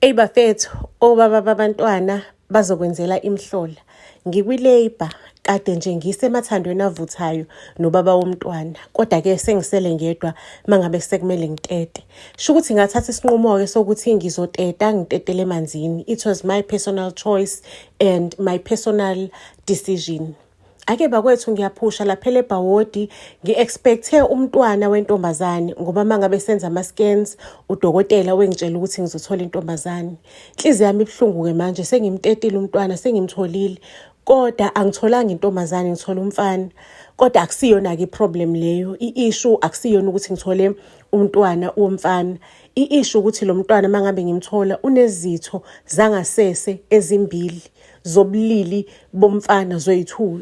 Ey bafethu, obaba babantwana bazokwenzela imhlola. Ngikwi-labour, kade nje ngisemathandweni avuthayo nobaba womntwana. Kodwa-ke sengisele ngedwa mangabe sekumele ngitete. Sho ukuthi ngathatha isinqumo-ke sokuthi ngizoteta, ngitetele emanzini. It was my personal choice and my personal decision. Ake bakwethu ngiyaphusha laphela ebhawodi, ngi-expecthe umntwana wentombazane ngoba mangabe senza ama-scans udokotela wengitshela ukuthi ngizothola intombazane. Inhliziyo yami ibuhlungu-ke manje, sengimtetile umntwana, sengimtholile. Kodwa angitholanga intombazane, ngithola umfana. Kodwa akusiyona-ke i-problem leyo. I-issue akusiyona ukuthi ngithole umntwana womfana. I-issue ukuthi lo mntwana mangabe ngimthola unezitho zangasese ezimbili zobulili bomfana zoyi-2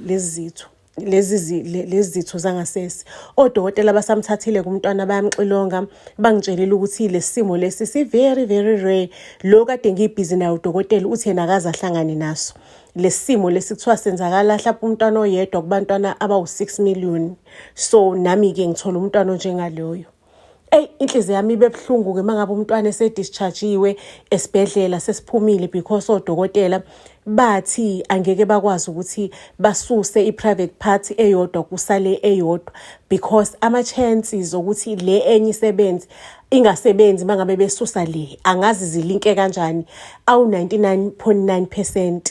lezi zitho zangasese. Odokotela basamthathile kumntwana bayamxilonga, bangitshelile ukuthi lesimo lesi si-very very rare. Lo kade ngibhizi nayo udokotela uthi yena akaze ahlangane naso. Lesimo lesi kuthiwa senzakala hlapha umntwana oyedwa kubantwana abawu-6 million. So nami-ke ngithola umntwana onjengaloyo. Inhliziyo yami ibe buhlungu-ke mangabe umntwana ese-discharge-iwe esibhedlela sesiphumile because odokotela bathi angeke bakwazi ukuthi basuse i-private part eyodwa kusale eyodwa because ama-chances ukuthi le enye isebenzi ingasebenzi mangabe besusa le angazi zilinke kanjani awu-99.9%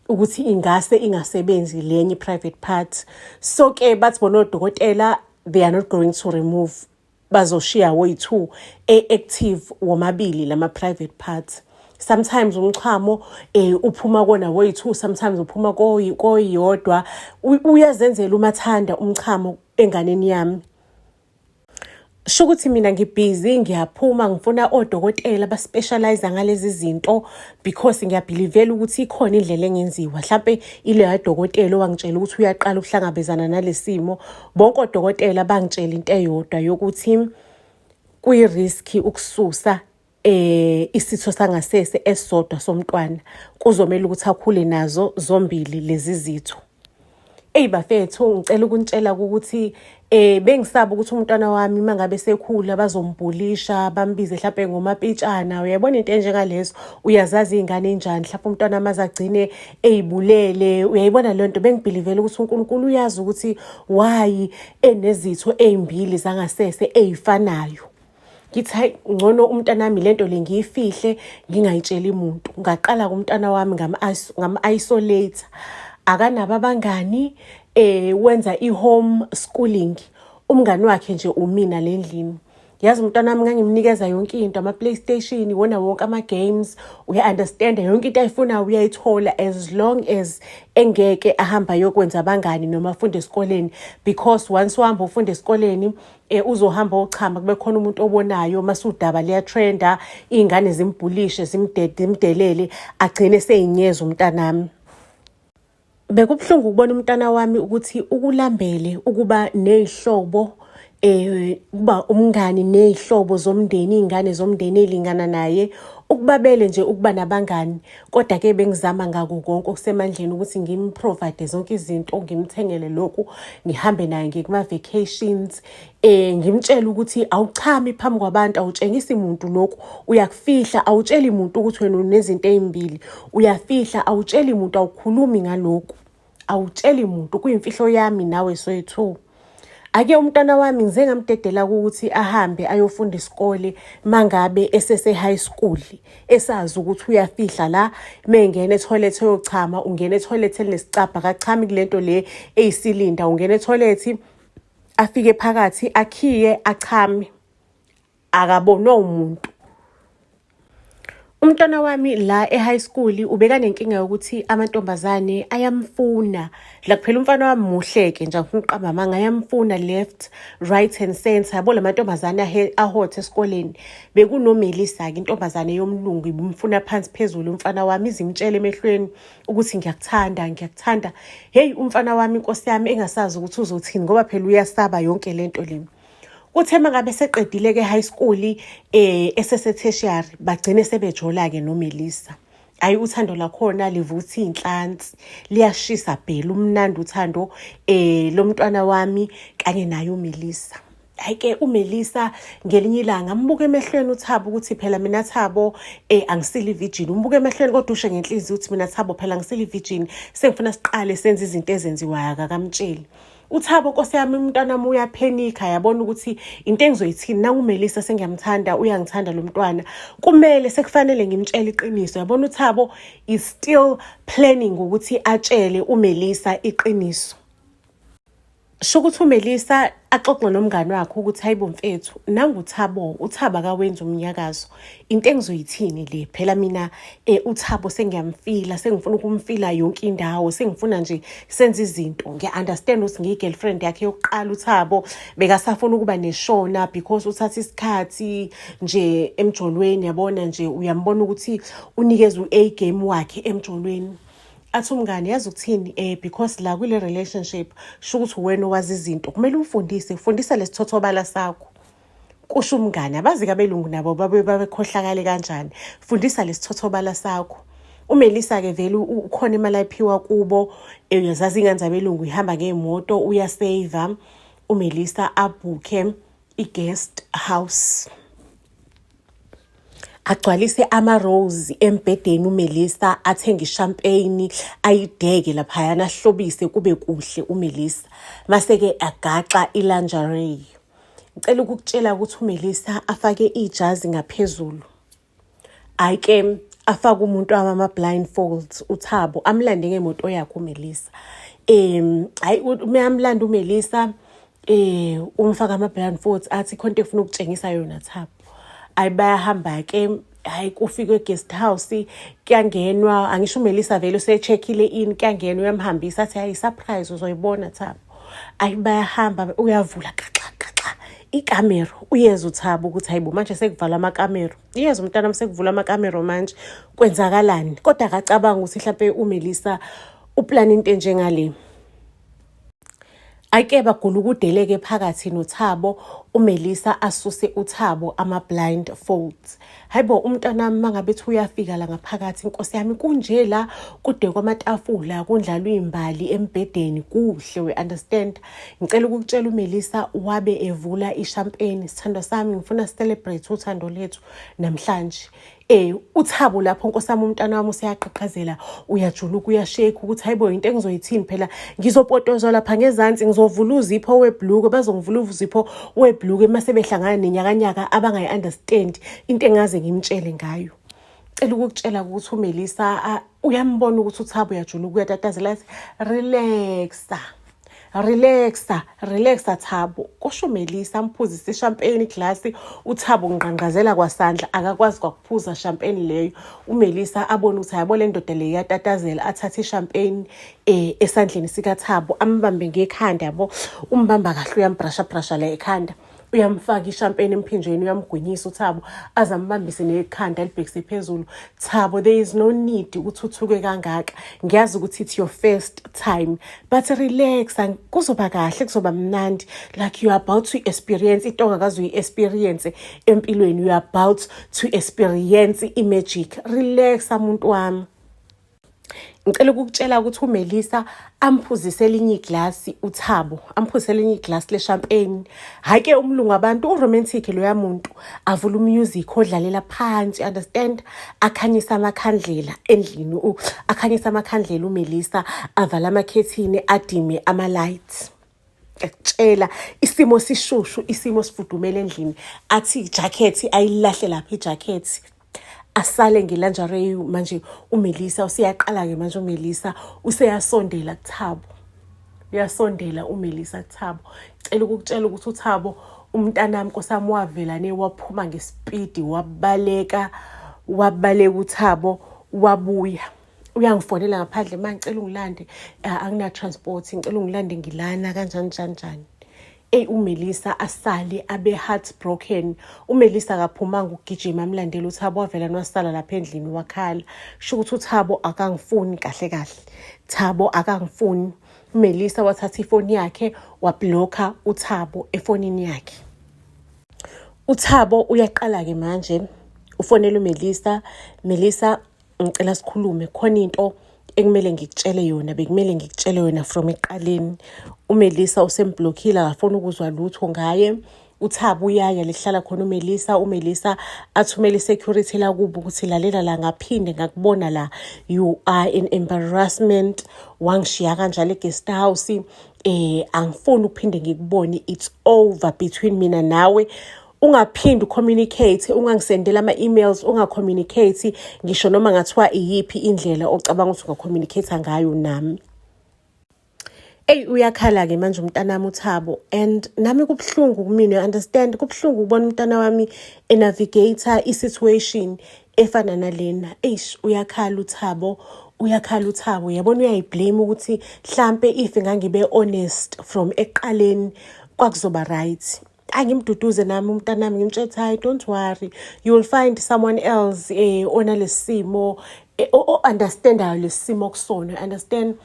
ukuthi ingase ingasebenzi lenye i-private part. So-ke bathi bona odokotela they are not going to remove, bazoshiya woyi-2 active womabili lama-private parts. Sometimes umchamo uphuma kona woyi-2, sometimes uphuma koyodwa. Uyazenzela umathanda umchamo enganeni yami. Sho ukuthi mina ngibhizi, ngiyaphuma, ngifuna odokotela ba-specialize ngalezi zinto because ngiyabhilivela ukuthi ikhona indlela engenziwa. Mhlampe ile dokotela owangitshela ukuthi uyaqala ukuhlangabezana nalesimo. Bonke odokotela bangitshela into eyodwa yokuthi kuyi-risk ukususa isitho sangasese esisodwa somntwana. Kuzomela ukuthi akhule nazo zombili lezi zitho. Bafethu, ngicela ukunitshela ukuthi bengisaba ukuthi umntwana wami mangabe sekhula bazombhulisha, bambize mhlawumbe ngomapitshana. Uyabona into enjengalezo, uyazazi izingane enjani, mhlawumbe umntwana amazagcine eyibulele. Uyayibona le nto, bengibhilivela ukuthi uNkulunkulu uyazi ukuthi why enezitho ezimbili zangasese ezifanayo. Ngithi hayi ngcono umntana wami lento le ngiyifihle, ngingayitsheli umuntu. Ngaqala kumntwana wami ngam-isolate. Akanabo abangani, wenza i-home schooling. Umngani wakhe nje umina lendlini. Yazi umntwana wami ngangimnikeza yonke into, ama-PlayStation, wona wonke ama-games. Uya-understand yonke into ayifuna uyayithola as long as engeke ahamba yokwenza abangani noma afunde esikoleni. Because once uhamba ufunda esikoleni uzohamba ochama kube khona umuntu obonayo masudaba liya-trenda, izingane zimbhulishe zimdelele, agcine seyinyeza umntanami. Bekubuhlungu ukubona umntana wami ukuthi ukulambele ukuba nezihlobo, kuba umngani nezihlobo zomndeni, izingane zomndeni ezilingana naye, ukubabele nje ukuba nabangani. Kodwa-ke bengizama ngako konke okusemandleni ukuthi ngimprovide zonke izinto, ngimthengele lokhu, ngihambe naye ngikuma-vacations. Ngimtshela ukuthi awuchami phambi kwabantu, awutshengisi muntu lokhu, uyakufihla, awutsheli muntu ukuthi wena unezinto ezimbili. Uyafihla, awutsheli muntu, awukhulumi ngalokhu, awutsheli muntu, kuyimfihlo yami nawe soyi-2. Ake umntwana wami ngize ngamdedela ukuthi ahambe ayofunda isikole mangabe esese-high school, esazi ukuthi uyafihla la, mengena etoilet yochama, ungena etoilet elinesicabha, akachami kulento le eyisilinda, ungena etoilet afike phakathi akhiye achame, akabonwa umuntu. Umntwana wami la e-high school ubeka nenkinga yokuthi amantombazane ayamfuna. La kuphela umfana wami muhleke nje ngifuna uqamba amanga, ayamfuna left, right and center. Yabo lamantombazane ahothe esikoleni. BekunoMelisa-ke intombazane yomlungu ibimfuna phansi phezulu umfana wami, izimtshela emehlweni ukuthi ngiyakuthanda. Hey umfana wami, inkosi yami, engasazi ukuthi uzothini ngoba phela uyasaba yonke lento le. Kuthe mangabe seqedile ke high school esese-tertiary bagcine sebejola-ke noMelisa. Ayi uthando lakhona livutha inhlansi, liyashisa phela, umnandi uthando lomntwana wami kanye naye uMelisa. Hhayi-ke uMelisa ngelinye ilanga ambuka emehlweni uThabo ukuthi phela mina Thabo angisile virgin. Umbuka emehlweni kodwa usho ngenhliziyo ukuthi mina Thabo phela angisile virgin. Sengifuna siqale senze izinto ezenziwayo akakamtsheli. uThabo Nkosi yami umntwana wami uyaphenika yabona ukuthi into engizoyithini nangu uMelisa sengiyamthanda uyangithanda lo mntwana. Kumele sekufanele ngimtshele iqiniso. Yabona uThabo is still planning ukuthi atshele uMelisa iqiniso. Shokuthi uMelisa axoxe nomngane wakhe ukuthi hayibo mfethu nangu uThabo akawenza umnyakazo. Into engizoyithini le phela mina uThabo sengiyamfila sengifuna ukumfila yonke indawo sengifuna nje senze izinto. Ngiya-understand ukuthi ngiyigirlfriend yakhe yokuqala uThabo bekasafuna ukuba neshona because uthatha isikhathi nje emjolweni yabona nje uyambona ukuthi unikeza u-A game wakhe emjolweni. Athi umngane yazi ukuthini because la kule relationship sho ukuthi wena owazi izinto kumele ufundisa lesithothobala sakho. Kusho umngane abazi kabelungu nabo babekhohlakale kanjani. Fundisa lesithothobala sakho. uMelisa ke vele ukhona imali ayiphiwa kubo uyazazi ingane zabelungu ihamba ngemoto uyasave. uMelisa abhuke i-guest house. Agcwalise ama-rose embhedeni uMelisa athenge ishampeyini ayideke laphayana ahlobise kube kuhle uMelisa. Mase-ke agaxa i-lingerie. Ngicela ukukutshela ukuthi uMelisa afake ijazi ngaphezulu. Hhayi-ke afake umuntu ama-blindfolds uThabo amlande ngemoto yakhe uMelisa. Hayi umyamlanda uMelisa umfaka ama-blindfolds athi khona into efuna ukutshengisa yona Thabo. Bayahamba-ke hayi kufike e-guest house kuyangenwa angisho uMelisa vele usecheckile in kuyangenwa uyamhambisa athi hayi surprise uzoyibona Thabo. Bayahamba uyavula kaxa ikamero uyeza uThabo ukuthi hayibo manje sekuvalwa amakamero. Uyeza umntana wami sekuvula amakamero manje kwenzakalani kodwa akacabanga ukuthi mhlawumbe uMelisa uplan into enjengale. Ake bagula ukudeleke phakathi noThabo uMelisa asuse uThabo ama-blindfolds. Hayibo umntwana wami mangabe ethi uyafika la ngaphakathi Nkosi yami kunje la kude kwamatafula kundlalwa izimbali embhedeni kuhle we understand. Ngicela ukukutshela uMelisa wabe evula ishampeni sithando sami ngifuna celebrate uthando lethu namhlanje. uThabo lapho Nkosi yami umntwana wami useyaqhaqhazela uyajuluka uyashake ukuthi hayibo into engizoyithini phela ngizopotozwa lapha ngezansi ngizovula uzipho webhluko bazongivula uzipho webhluko mase behlangana nenyakanyaka abangayi-understand into engaze ngimtshele ngayo. Cela ukukutshela ukuthi uMelisa uyambona ukuthi uThabo uyajuluka uyatatazela athi relaxa Thabo. Kusho uMelisa amphuzisa ishampeni iglasi uThabo ngqanqazela kwasandla akakwazi kwakuphuza champagne leyo. uMelisa abona ukuthi yabo le ndoda le yatatazela athatha ishampeni esandleni sikaThabo ambambe ngekhanda yabo umbamba kahle uyambrasha la ekhanda. Uyamfaka ishampeni emphinjeni uyamgwinyisa uThabo azambambise nekhanda libhekise phezulu. Thabo there is no need ukuthi uthuke kangaka. Ngiyazi ukuthi it's your first time but relax kuzoba kahle kuzoba mnandi like you are about to experience into ongakaze uyi-experience empilweni. You are about to experience i-magic. Relax umuntu wami. Ngicela ukukutshela ukuthi uMelisa amphuzise elinye iglasi uThabo amphuzise elinye iglasi le-champagne. Hhayi-ke umlungu abantu uromantic loya muntu avula umusic odlalela phansi understand akhanyisa amakhandlela endlini akhanyisa amakhandlela uMelisa avala amakhethini adime ama-lights. Ekutshela isimo sishushu isimo sifudumele endlini athi ijakhethi ayilahle lapha ijakhethi asale ngelingerie manje uMelisa useyaqala-ke manje uMelisa useyasondela kuThabo. Uyasondela uMelisa kuThabo. Cela ukukutshela ukuthi uThabo umntanami Nkosi yami wavela waphuma ngespeed wabaleka uThabo wabuya. Uyangifonela ngaphandle manje ngicela ungilande angina transport ngicela ungilande ngilana kanjani. uMelisa asale abe heartbroken. uMelisa akaphumanga ukugijima amlandela uThabo wavela wasala lapha endlini wakhala. Sho ukuthi uThabo akangifuni kahle. Thabo akangifuni. uMelisa wathatha ifoni yakhe wablokha uThabo efonini yakhe. uThabo uyaqala-ke manje ufonela uMelisa. Melisa ngicela sikhulume khona into ekumele ngikutshele yona bekumele ngikutshele yona from eqaleni. uMelisa usemblockile akafuni ukuzwa lutho ngaye. uThabo uyaya lihlala khona uMelisa athumele security la kubo ukuthi lalela la ngaphinde ngakubona la, you are in embarrassment, wangishiya kanjalo e-guest house, angifuni ukuphinde ngikubone, it's over between mina nawe. Ungaphinde ucommunicate, ungangisendela ama-emails, ungacommunicate ngisho noma ngathiwa iyiphi indlela ocabanga ukuthi ungacommunicate ngayo nami. Uyakhala-ke manje umntanami uThabo, and nami kubuhlungu kumina, understand, kubuhlungu ukubona umntana wami enavigate i-situation efana nalena. Uyakhala uThabo, yabona uyayiblame ukuthi mhlampe if ngangibe honest from ekuqaleni kwakuzoba right. Angimduduze nami umntanami ngimtshela hayi, don't worry, you will find someone else onalesimo understandayo lesimo kusona, understand.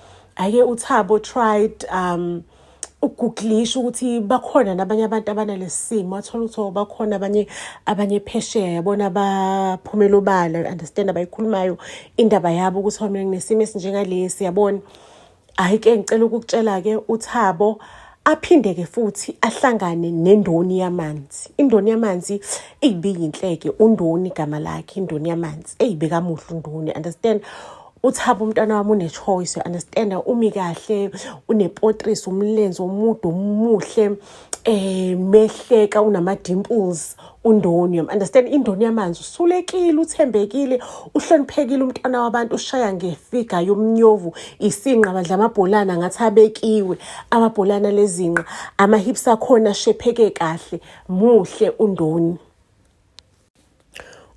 Ake uThabo tried ukugooglisha ukuthi bakhona nabanye abantu abanalesimo, athola ukuthi bakhona abanye phesheya yabona abaphumela obala, understand, abayikhulumayo indaba yabo ukuthi mina nginesimo esinjengalesi, yabona. Ke ngicela ukukutshela-ke uThabo aphinde-ke futhi ahlangane nendoni yamanzi. Indoni yamanzi eyibiyinhleke, undoni igama lakhe, indoni yamanzi eyibekamuhle undoni, understand. uThabo umntwana wami une-choice, understand, umi kahle, unepotrisi, umlenze omude omuhle, mehleka, unama-dimples, undoni, understand. Indoni yamanzi usulekile, uthembekile, uhloniphekile, umntwana wabantu, ushaya ngefiga yomnyovu, isinqa, badla amabholana ngathi abekiwe, amabholana lezinqa, ama-hips akhona shepheke kahle, muhle undoni.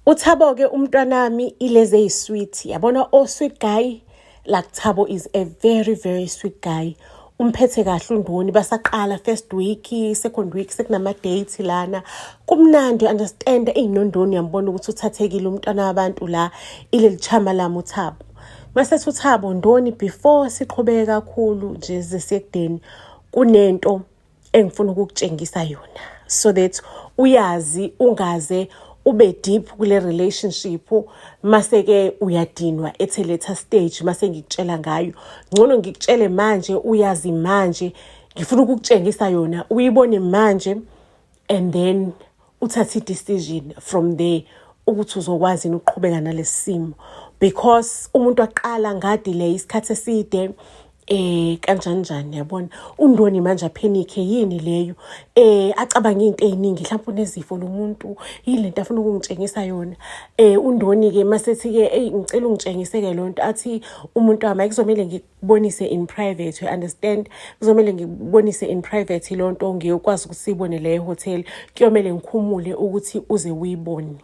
uThabo-ke umntwanami ilezi eyisweet, yabona, sweet guy, like Thabo is a very very sweet guy. Umphethe kahle undoni, basaqala first week, second week sekunama-dates lana, kumnandi, understand. Nondoni yambona ukuthi uthathekile umntwana wabantu la, ileli chama lami uThabo. Masethi uThabo, Ndoni, before siqhubeke kakhulu nje zesekudeni, kunento engifuna ukukutshengisa yona, so that uyazi, ungaze ube deep kule relationship, mase-ke uyadinwa at a later stage, mase ngikutshela ngayo. Ngcono ngikutshele manje, uyazi manje, ngifuna ukukutshengisa yona, uyibone manje, and then uthathe i-decision from there ukuthi uzokwazi ukuqhubeka nalesi simo, because umuntu aqala ngadelay isikhathi eside, kanjani yabona. Undoni manje aphenike yini leyo, acabanga into eziningi, mhlawumbe unezifo lo muntu, yini lento afuna ukungitshengisa yona. Undoni-ke masethi-ke ngicela ungitshengise-ke lonto, athi umuntu wami kuzomele ngikubonise in private, you understand, kuzomele ngikubonise in private lonto, ngiyokwazi ukuthi siyibone le hotel, kuyomele ngikhumule ukuthi uze uyibone.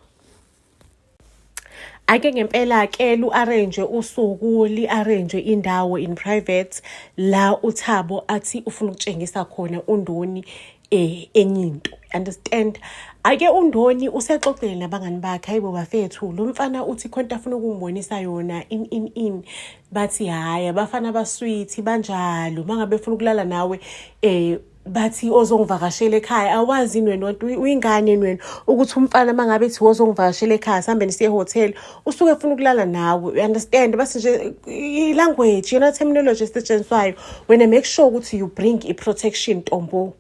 Ake ngempela-ke lu-arrange usuku, li-arrange indawo in private la uThabo athi ufuna ukutshengisa khona undoni enye into, understand. Ake undoni usexoxele nabangani bakhe, hayibo bafethu, lo mfana uthi khona afuna ukungibonisa yona in bathi hayi, abafana basweet banjalo, mangabe ufuna ukulala nawe bathi ozongivakashela ekhaya, awazi wena uyingane wena ukuthi umfana mangabe ethi ozongivakashela ekhaya sihambe nisiye hotel usuke ufuna ukulala nawe, you understand. Base nje i-language, yona terminology esetshenziswayo, wena make sure ukuthi you bring i-protection, Ntombo.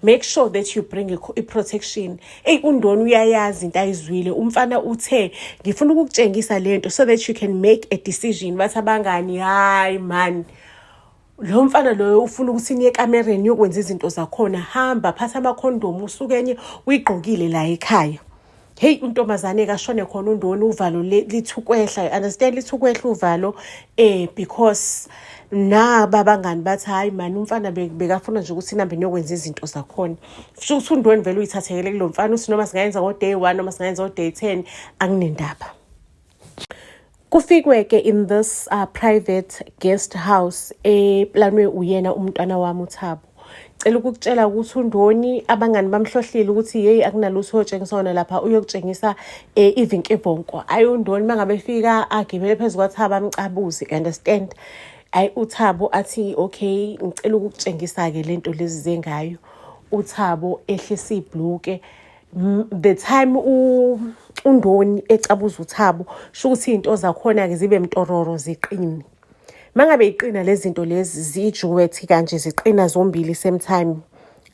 Make sure that you bring i-protection. Undoni uyayazi into ayizwile, umfana uthe ngifuna ukukutshengisa lento so that you can make a decision. Bathi abangani, hayi man, lo mfana loyo ufuna ukuthi niye ekamereni yokwenza izinto zakhona, hamba phatha amakhondomu usuke enye uyigqokile la ekhaya. Hey, untombazane kashone khona undoni, uvalo lithukwehla, understand, lithukwehla uvalo, because babangani bathi hayi man, umfana bekafuna nje ukuthi nihambe niyokwenza izinto zakhona. Kusho ukuthi undoni vele uyithathekele kulo mfana, uthi noma singayenza ngo-day 1 noma singayenza ngo-day 10, akunendaba. Kufikwe-ke in this private guest house planwe uyena umntwana wami uThabo. Cela ukukutshela ukuthi undoni abangani bamhlohlile ukuthi hey akunalutho otshengisa wona lapha, uyokutshengisa ivinkebhonko. Ayi undoni mangabe efika agibele phezulu kwaThabo amcabuze, understand. Ayi uThabo athi okay, ngicela ukukutshengisa-ke lento lezi zengayo. uThabo ehlisa ibhluke. The time undoni ecabuza uThabo, sho ukuthi izinto zakhona-ke zibe mtororo, ziqine. Mangabe iqina lezi zinto lezi zijuwethi kanje, ziqina zombili same time,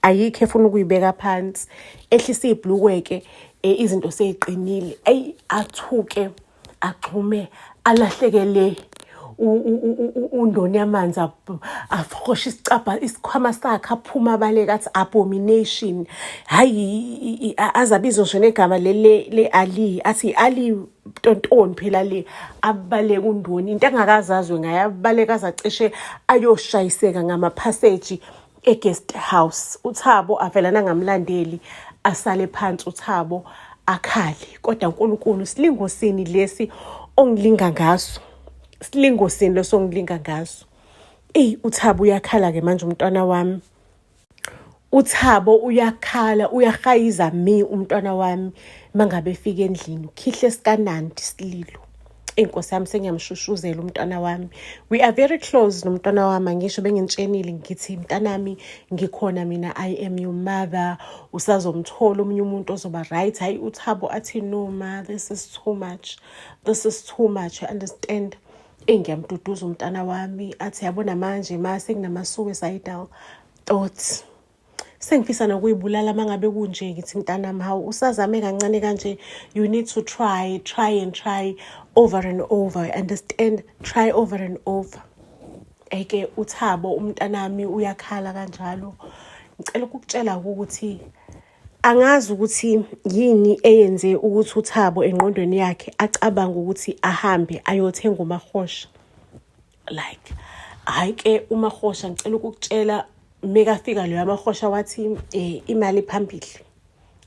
ayikho efuna ukuyibeka phansi, ehlisa ibhlukwe-ke izinto seyiqinile, athuke, agxume, alahlekele undoni yamanzi, afoshe isikhwama sakhe, aphuma abaleka athi abomination. Hhayi, azabizo nje negama le Ali, athi Ali Tontoni phela le, abaleka undoni. Into engakazazwe ngaye, abaleka azacishe ayoshayiseka ngamaphaseji e-guest house. UThabo avela nangamlandeli, asale phansi uThabo akhale. Kodwa uNkulunkulu, silingo sini lesi ongilinga ngaso? Silingo sini leso ongilinga ngaso? UThabo uyakhala-ke manje umntwana wami. UThabo uyakhala, uyahayiza umntwana wami mangabe efika endlini. Ukhihle esikanandi isililo. Inkosi yami sengiyamshushuzela umntwana wami. We are very close nomntwana wami. Ngisho bengintshela ngithi mntanami ngikhona mina, I am your mother. Usazomthola omunye umuntu ozoba right. Hayi uThabo athi no ma, this is too much. This is too much. You understand? Ngiyamduduza umntwana wami, athi yabona manje ma sekunama-suicidal thoughts. Sengifisa nokuyibulala mangabe kunje. Ngithi mntanami, hawu usazame kancane kanje, you need to try and try over and over. Understand? Try over and over. Eke uThabo umntanami uyakhala kanjalo. Ngicela ukukutshela ukuthi angazi ukuthi yini eyenze ukuthi uThabo engqondweni yakhe acabanga ukuthi ahambe ayothenga uMahosha. Like, hayi ke uMahosha, ngicela ukukutshela, mekafika leyo Mahosha wathi imali phambili,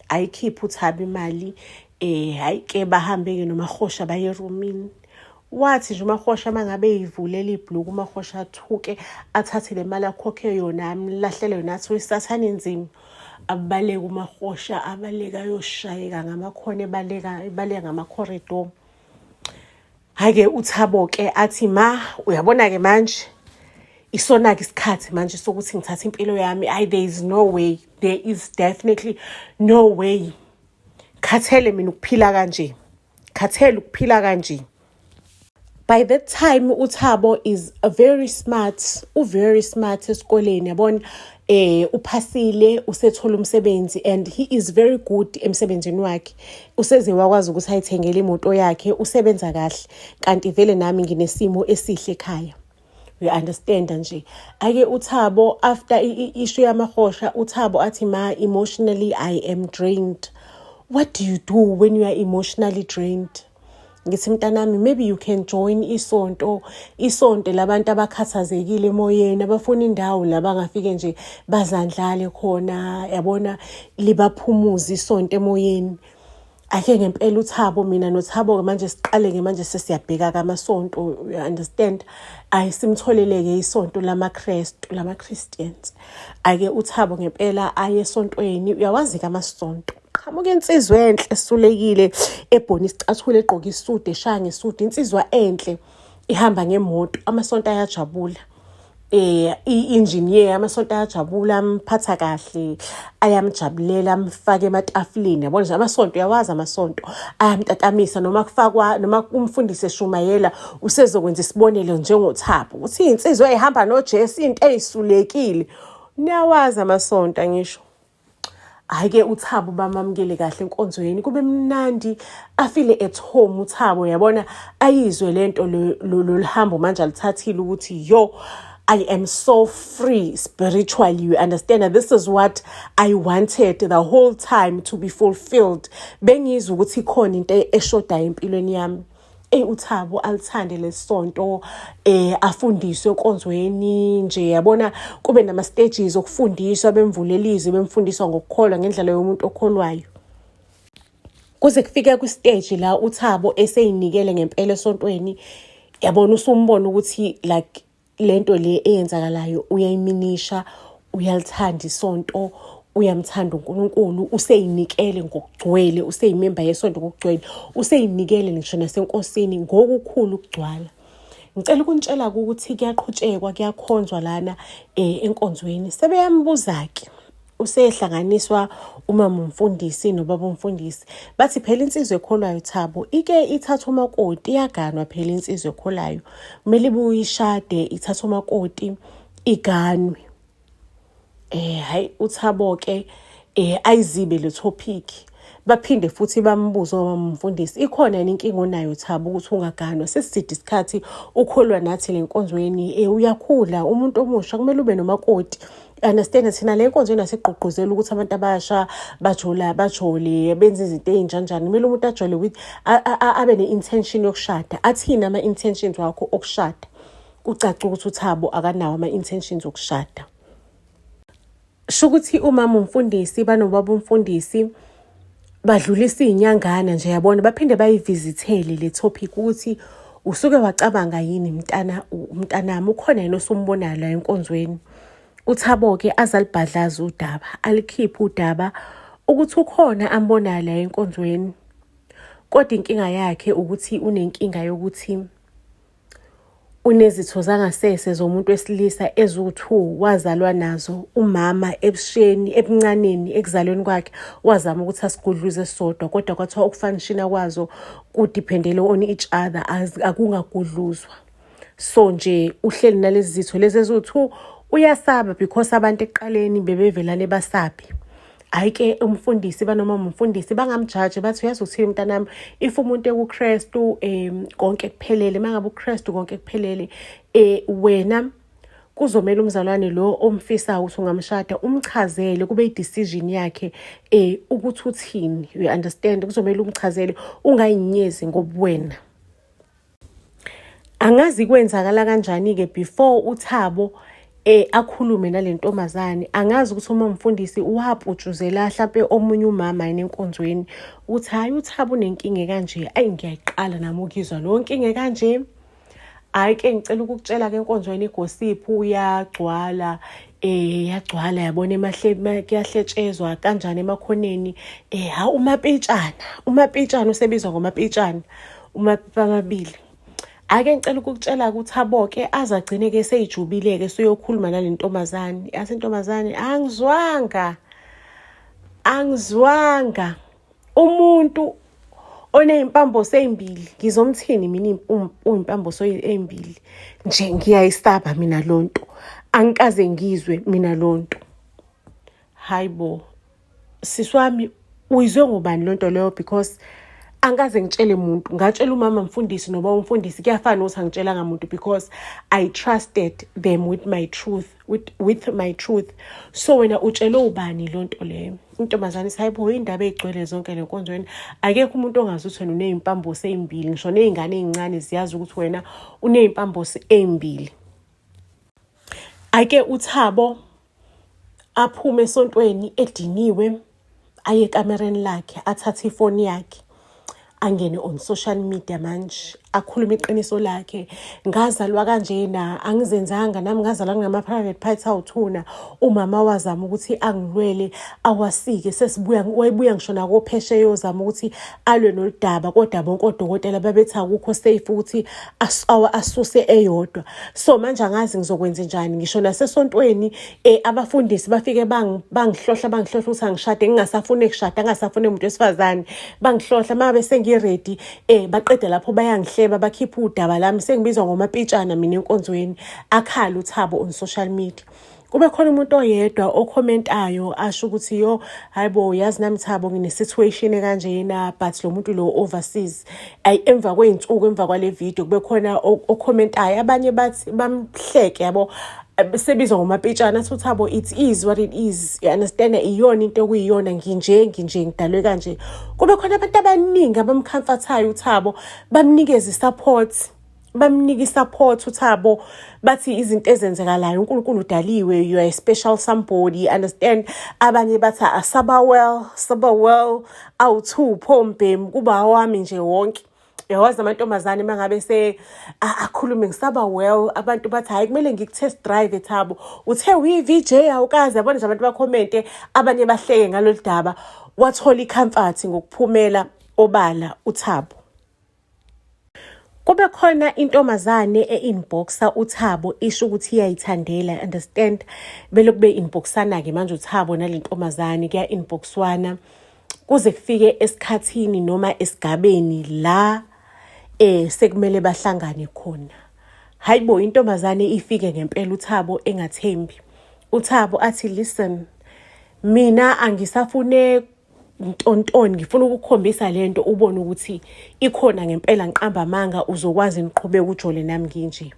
ayikhipha uThabo imali. Hayi ke bahambe-ke noMahosha baye erumini. Wathi nje uMahosha mangabe yivulela ibhluku, uMahosha athuke, athathe le mali akhokhe yona, amlahlele yona, athi isathane nzima. Abaleka uMahosha, abaleka ayoshayeka ngamakhona, ebaleka ngamakhoridor. Hhayi-ke uThabo-ke athi ma, uyabona-ke manje isona-ke isikhathi manje sokuthi ngithathe impilo yami. There is no way, there is definitely no way. Khathele mina ukuphila kanje, khathele ukuphila kanje. By that time uThabo is very smart esikoleni, yabona. Uphasile, usethola umsebenzi, and he is very good emsebenzini wakhe. Useze wakwazi ukuthi ayithengele imoto yakhe, usebenza kahle. Kanti vele nami nginesimo esihle ekhaya. You understand nje? Ake uThabo after issue yaMahosha, uThabo athi ma, emotionally I am drained. What do you do when you are emotionally drained? Ngithi mntanami, maybe you can join isonto labantu abakhathazekile emoyeni, abafuna indawo la bangafike nje bazandlale khona, yabona, libaphumuza isonto emoyeni. Ake ngempela uThabo, mina noThabo manje siqale manje sesiyabheka kamasonto, you understand? Simtholeleke isonto lama-Christians. Ake uThabo ngempela aye esontweni. Uyawazi kamasonto, qhamuke insizwa enhle esulekile, ebhona isicathulo, egqoka isudu, eshaya ngesudu, insizwa enhle ihamba ngemoto. Amasonto ayajabula. I-engineer amasonto ayajabula, amphatha kahle, ayamjabulela, amfake ematafuleni. Yabona nje amasonto, uyawazi amasonto ayamtatamisa. Noma kufakwa, noma umfundisi eshumayela, usezokwenza isibonelo njengoThabo ukuthi insizwa ehamba noJesu, into ezisulekile. Niyawazi amasonto angisho. Hhayi-ke uThabo bamamukele kahle enkonzweni, kube mnandi, afile at home uThabo, yabona, ayizwe lento lo hambo manje alithathile ukuthi yo, I am so free spiritually, you understand? And this is what I wanted the whole time to be fulfilled. Bengizwe ukuthi khona into eshodayo empilweni yami. uThabo alithande lesonto, afundiswe enkonzweni nje, yabona, kube nama stages okufundiswa, bemvulelizwe, bemfundiswa ngokukholwa ngendlela yomuntu okholwayo. Kuze kufike kwi-stage la uThabo eseyinikele ngempela esontweni, yabona, usumbona ukuthi like lento le eyenzakalayo uyayiminisha, uyalithanda isonto, uyamthanda uNkulunkulu, useyinikele ngokugcwele, useyimember yesonto ngokugcwele, useyinikele ngisho nasenkosini ngokukhulu ukugcwala. Ngicela ukuntshela ukuthi kuyaqhutshekwa, kuyakhonzwa lana enkonzweni. Sebeyambuza-ke, usehlanganiswa umama umfundisi nobaba umfundisi. Bathi phela insizwe ekholwayo Thabo ike ithatha umakoti, iyaganwa phela insizwe ekholayo. Kumele ibuye ishade, ithatha umakoti, iganwe. Hayi uThabo ke ayizibe le topic. Baphinde futhi bambuze umfundisi, ikhona yini inkinga onayo Thabo ukuthi ungaganwa? Sesiside isikhathi ukholwa nathi le nkonzweni, uyakhula umuntu omusha kumele ube nomakoti. Understand thina le nkonzo nasigqugquzela ukuthi abantu abasha bajole benze izinto ezinjanjani. Kumele umuntu ajole with abe ne-intention yokushada. Athina ama-intentions wakho okushada. Kucaca ukuthi uThabo akanawo ama-intentions okushada. Shukuthi umama umfundisi banobaba umfundisi badlulisa izinyangana nje yabona baphinde bayivizithele le topic ukuthi usuke wacabanga yini mntanami ukhona yini osumbonayo la enkonzweni. uThabo ke azalibhadlaza udaba alikhiphe udaba ukuthi ukhona ambonayo la enkonzweni. Kodwa inkinga yakhe ukuthi unenkinga yokuthi unezitho zangasese zomuntu wesilisa ezu2 wazalwa nazo. Umama ebusheni ebuncaneni ekuzalweni kwakhe wazama ukuthi asigudluze sodwa kodwa kwathiwa ukufanishina kwazo kudependele on each other akungagudluzwa. So nje uhleli nalezi zitho lezi ezu2 uyasaba because abantu ekuqaleni bebevelane basabi. Ayike umfundisi banoma umfundisi bangamjaji bathi uyazi uthini mntanami, if umuntu ekuKristu konke kuphelele, mangabe uKristu konke kuphelele, wena kuzomela umzalwane lo omfisa ukuthi ungamshada umchazele kube i-decision yakhe ukuthi uthini. You understand? Kuzomela umchazele ungayinyezi ngobuwena. Angazi kwenzakala kanjani ke before uThabo akhulume nale ntombazane. Angazi ukuthi uma umfundisi uwaputshuzela mhlambe omunye umama enenkonzweni uthi hayi uThabo unenkinga kanje, ayi ngiyayiqala nami ukizwa lo nkinga kanje. Hayi ke ngicela ukukutshela ke enkonzweni igossip uyagcwala yagcwala yabona emahlebe kuyahletshezwa kanjani emakhoneni. Ha umapitshana usebizwa ngomapitshana amabili. Ake ngicela ukukutshela ukuthi Thabo ke azagcine ke seyijubile ke soyokhuluma nale ntombazane. Yase ntombazane angizwanga umuntu oneimpamboso ezimbili ngizomthini mina uyimpamboso ezimbili nje ngiyayisaba mina lonto angikaze ngizwe mina lonto. Hayibo siswami uyizwe ngobani lonto leyo? Because angaze ngitshele umuntu, ngatshela umama mfundisi noba umfundisi kuyafana ukuthi angitshelanga umuntu because I trusted them with my truth. So wena utshele ubani lonto leyo? Intombazane sayibo indaba ezigcwele zonke lenkonzweni akekho umuntu ongazi ukuthi wena unezimpamboso ezimbili, ngisho nezingane ezincane ziyazi ukuthi wena unezimpamboso ezimbili. Ake uThabo aphume esontweni ediniwe aye ekamereni lakhe athathe ifoni yakhe angene on social media manje akhuluma iqiniso lakhe. Ngazalwa kanjena, angizenzanga nami ngazalwa ngama-private parts awuthuna. Umama wazama ukuthi angilwele awasike, sesibuya wayebuya ngisho nakophesheya yozama ukuthi alwe noludaba kodwa bonke odokotela babethi akukho safe ukuthi asuse eyodwa. So manje angazi ngizokwenza njani. Ngisho nasesontweni abafundisi bafike bangihlohla ukuthi angishade, ngingasafune ukushada, ngingasafune umuntu wesifazane. Bangihlohla mabe sengiready baqede lapho bayangihleba bakhipha udaba lami sengibizwa ngomapitshana mina enkonzweni. Akhala uThabo on social media. Kube khona umuntu oyedwa okhomentayo asho ukuthi yo hayibo yazi nami Thabo ngine situation kanjena but lo muntu lo overseas. Emva kweinsuku emva kwale video kube khona okhomentayo abanye bathi bamhleke yabo sebizwa ngomapitshana athi uThabo it is what it is. You understand? Iyona into okuyiyona nginje ngidalwe kanje. Kube khona abantu abaningi abamcomfortayo uThabo bamnikeza support uThabo bathi izinto ezenzekalayo uNkulunkulu udaliwe, you are a special somebody. Understand? Abanye bathi asaba well awu2 Phombhem kuba wami nje wonke. Yawazi amantombazane mangabe akhulume ngisaba well, abantu bathi hayi kumele ngikutest drive Thabo. Uthe uyi-VJ awukazi yabona nje abantu bakhomente abanye bahleke ngalolu daba. Wathola icomfort ngokuphumela obala uThabo. Kube khona intombazane e-inboxa uThabo isho ukuthi iyayithandela. Understand? Bele kube inboxana ke manje uThabo nalentombazane kuya inboxwana kuze kufike esikhathini noma esigabeni la sekumele bahlangane khona. Hayibo intombazane ifike ngempela uThabo engathembi. uThabo athi, listen, mina angisafune ntontoni, ngifuna ukukhombisa lento ubone ukuthi ikhona ngempela, ngiqamba amanga uzokwazi niqhubeka ujole nami nginje.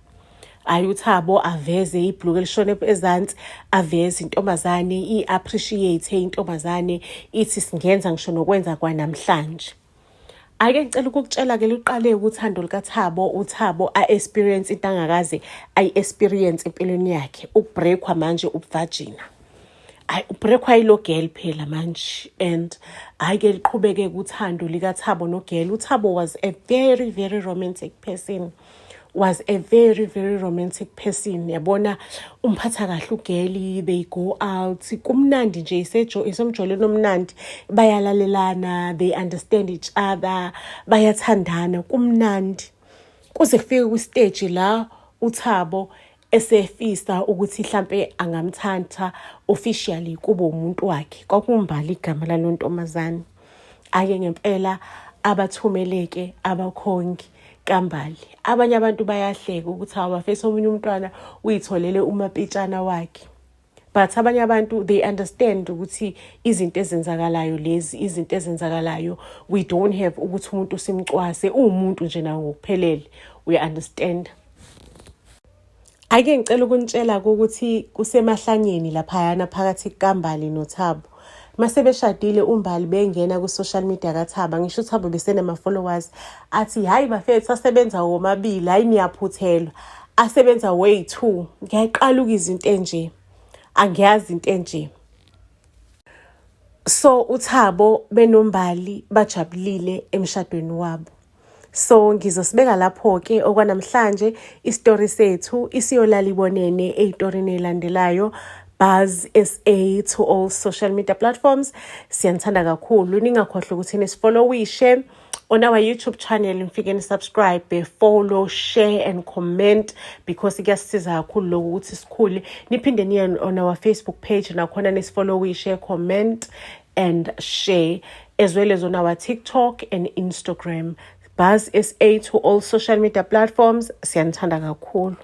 Hayi, uThabo aveze ibhuluku elishone ezansi, aveze intombazane, i-appreciate intombazane, ithi singenza ngisho nokwenza kwanamhlanje. Ake ngicela ukukutshela-ke luqale uthando lukaThabo, uThabo a-experience into angakaze ayi-experience empilweni yakhe, ukubreakwa manje ubuvajina. Ubreakwa yilo girl phela manje, and hhayi-ke liqhubeke kuthando likaThabo nogirl. uThabo was a very, very romantic person. Was a very, very romantic person. Yabona, umphatha kahle ugeli, they go out. Kumnandi nje, isemjolweni omnandi. Bayalalelana, they understand each other, bayathandana, kumnandi. Kuze kufike kwistage la uThabo esefisa ukuthi mhlampe angamthanda officially kube umuntu wakhe. Kwakumbali igama lalo ntombazane. Ake ngempela abathumeleke abakhongi Kambali. Abanye abantu bayahleka ukuthi awafisa omunye umntwana uyitholele umapitshana wakhe. But abanye abantu, they understand ukuthi izinto ezenzakalayo lezi, izinto ezenzakalayo, we don't have ukuthi umuntu simcwase, umuntu nje nawo ngokuphelele. We understand. Ake ngicela ukunitshela ukuthi kusemahlanyeni laphayana phakathi kuKambali noThabo. Mase beshadile uMbali bengena ku-social media kaThabo, ngisho uThabo besenama-followers, athi hayi bafethu asebenza womabili, hayi niyaphuthelwa, asebenza way 2. Ngiyaqala izinto enje, angiyazi into enje. So uThabo benoMbali bajabulile emshadweni wabo. So ngizosibeka lapho-ke okwanamhlanje isitori sethu isiyolala ibonene ey'torini ey'landelayo. Buzz SA to all social media platforms. Siyanithanda kakhulu. Ningakhohlwa ukuthi nisfollowishe on our YouTube channel, nifike nisubscribe, follow, share and comment, because kuyasisiza kakhulu lokho ukuthi sikhule. Niphinde niye on our Facebook page nakhona nisfollowishe, comment and share, as well as on our TikTok and Instagram. Buzz SA to all social media platforms. Siyanithanda kakhulu.